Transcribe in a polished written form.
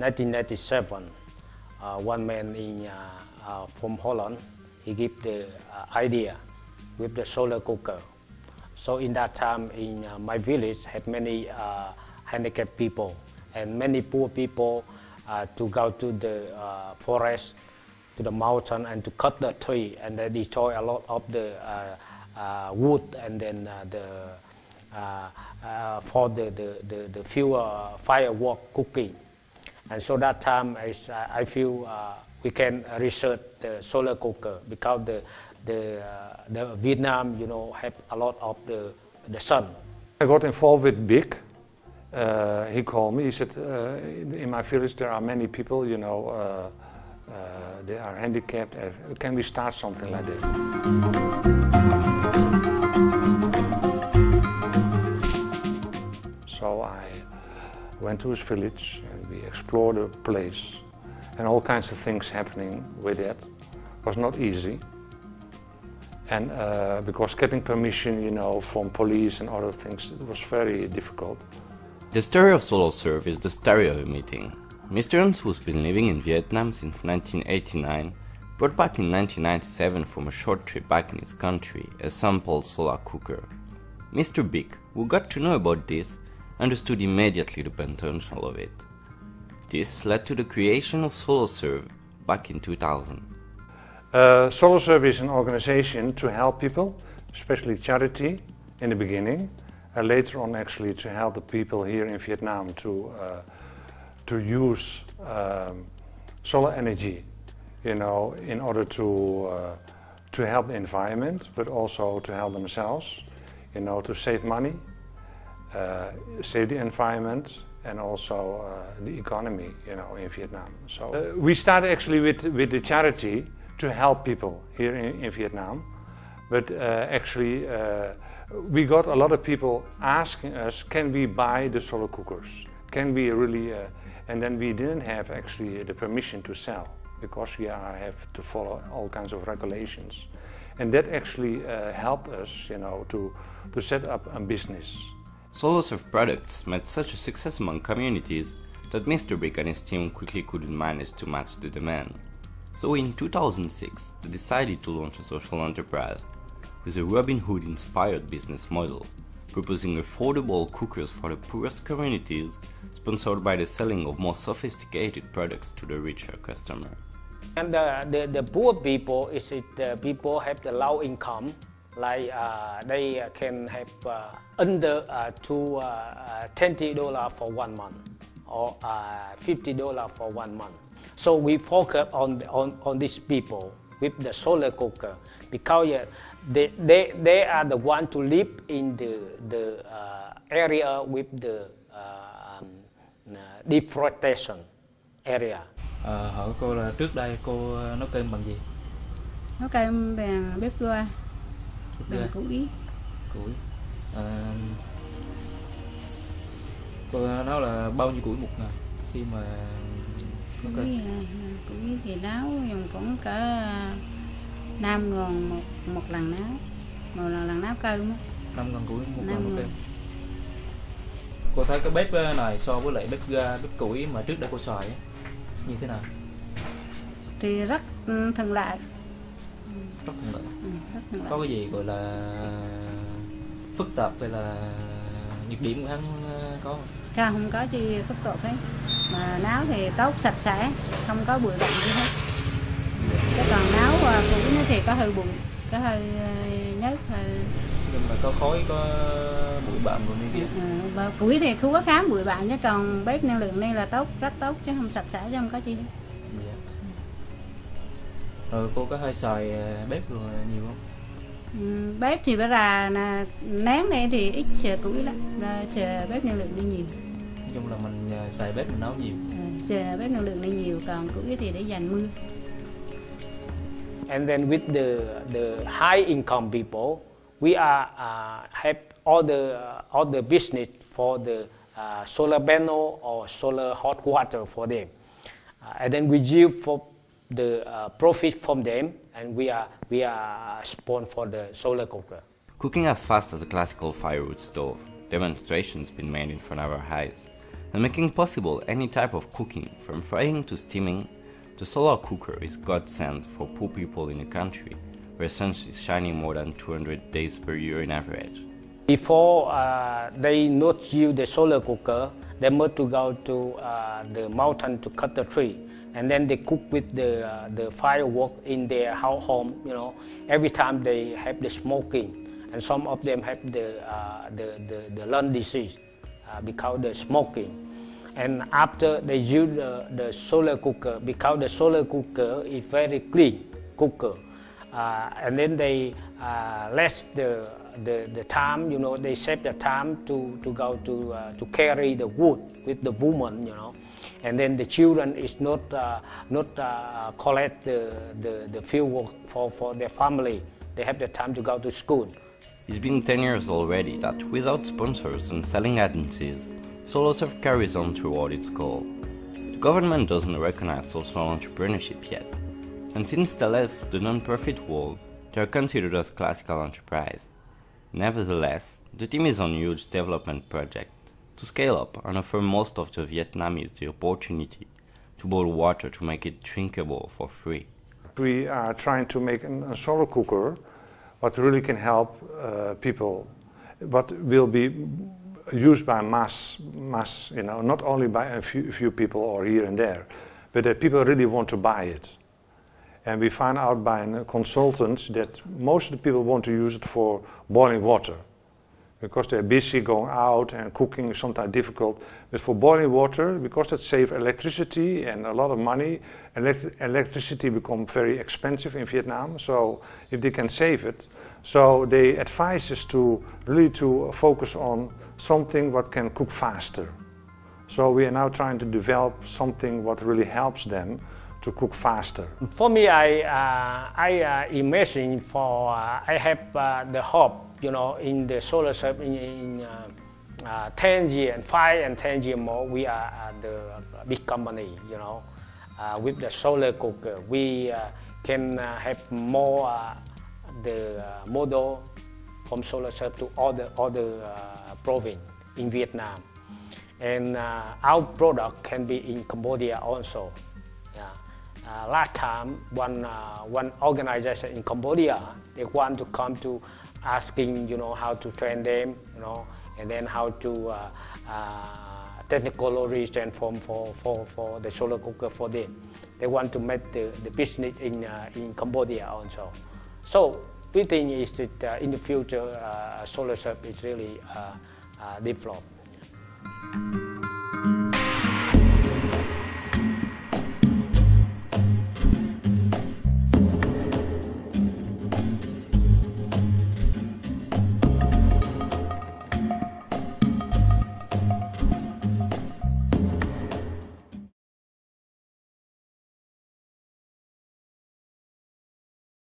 1997, one man from Holland, he gave the idea with the solar cooker. So in that time, in my village, had many handicapped people and many poor people to go to the forest, to the mountain, and to cut the tree, and they destroy a lot of the wood, and then for the fuel firework cooking. And so that time I feel we can research the solar cooker, because the Vietnam, you know, have a lot of the sun. I got involved with BIC. He called me. He said, "In my village there are many people, you know, they are handicapped. Can we start something like that?" So I went to his village and we explored the place, and all kinds of things happening with that. It was not easy. And because getting permission, you know, from police and other things, it was very difficult. The story of Solar Serve is the story of a meeting. Mr. Hans, who's been living in Vietnam since 1989, brought back in 1997 from a short trip back in his country a sample solar cooker. Mr. Bick, who got to know about this, understood immediately the potential of it. This led to the creation of Solar Serve back in 2000. Solar Serve is an organization to help people, especially charity in the beginning, and later on actually to help the people here in Vietnam to use solar energy, you know, in order to help the environment, but also to help themselves, you know, to save money, save the environment, and also the economy, you know, in Vietnam. So we started actually with the charity to help people here in Vietnam, but actually we got a lot of people asking us, can we buy the solar cookers? Can we really, and then we didn't have actually the permission to sell, because we have to follow all kinds of regulations. And that actually helped us, you know, to set up a business. Solar Serve products met such a success among communities that Mr. Bick and his team quickly couldn't manage to match the demand. So in 2006, they decided to launch a social enterprise with a Robin Hood-inspired business model, proposing affordable cookers for the poorest communities, sponsored by the selling of more sophisticated products to the richer customer. And the poor people is people have the low income, like they can have under $20 for 1 month or $50 for 1 month. So we focus on these people with the solar cooker, because they are the one to live in the area with the deforestation area. Hỏi cô là trước đây cô nấu cơm bằng gì? Nấu cơm bằng bếp ga, bằng củi. Củi. Cô nói là bao nhiêu củi một ngày khi mà nấu cơm? Củi thì nấu dùng cũng cỡ 5 ngàn một lần nấu, một lần nấu cơm. 5 ngàn củi một lần nấu cơm. Cô thấy cái bếp này so với lại bếp ga, bếp củi mà trước đây cô xài như thế nào? Thì rất thuận lợi. Rất thuận lợi. Có cái gì gọi là phức tạp hay là nhược điểm của hắn có không? Không có gì phức tạp hết. Mà nấu thì tốt, sạch sẽ, không có bụi bặm gì hết. Cái còn nấu củi nó thì có hơi bụi, có hơi nhớt, hơi... Nhưng mà có khói, có bụi bặm rồi này kia. Củi thì không có khám bụi bặm, chứ còn bếp năng lượng này là tốt, rất tốt, chứ không sạch sẽ, chứ không có chi hết. Dạ. Rồi cô có hay xài bếp rồi nhiều không? Bếp thì bây giờ nén này thì ít xài củi lắm, xài bếp năng lượng đi nhiều. Nói chung là mình xài bếp mình nấu nhiều. Xài bếp năng lượng đi nhiều, còn củi thì để dành mưa. And then with the high income people, we are have all the business for the solar panel or solar hot water for them, and then we give for the profit from them, and we are spawned for the solar cooker. Cooking as fast as a classical firewood stove, demonstrations been made in front of our eyes. and making possible any type of cooking, from frying to steaming. The solar cooker is godsend for poor people in a country where sun is shining more than 200 days per year in average. Before they not use the solar cooker, they must to go to the mountain to cut the tree, and then they cook with the firework in their house home. You know, every time they have the smoking, and some of them have the lung disease because of the smoking. And after they use the solar cooker, because the solar cooker is very clean cooker, and then they less the time, you know, they save the time to go to carry the wood with the woman, you know, and then the children is not collect the fuel for their family. They have the time to go to school. It's been 10 years already that without sponsors and selling agencies, SoloServe carries on toward its goal. The government doesn't recognize social entrepreneurship yet, and since they left the non-profit world, they are considered as classical enterprise. Nevertheless, the team is on a huge development project to scale up and offer most of the Vietnamese the opportunity to boil water to make it drinkable for free. We are trying to make a solar cooker what really can help people, what will be used by mass, you know, not only by a few people or here and there, but that people really want to buy it. And we find out by a consultant that most of the people want to use it for boiling water, because they're busy going out and cooking is sometimes difficult. But for boiling water, because that saves electricity and a lot of money, electricity becomes very expensive in Vietnam. So if they can save it, so they advise us to really to focus on something what can cook faster. So we are now trying to develop something what really helps them to cook faster. For me, I imagine I have the hope, you know, in the SoloServe in 10 years, and 5 and 10 years more, we are the big company, you know. With the solar cooker, we can have more the model from SoloServe to other province in Vietnam, and our product can be in Cambodia also. Yeah. Last time, one organization in Cambodia, they want to come to asking, you know, how to train them, you know, and then how to technology transform for the solar cooker for them. They want to make the business in Cambodia also. So we think is that in the future, SoloServe is really developed.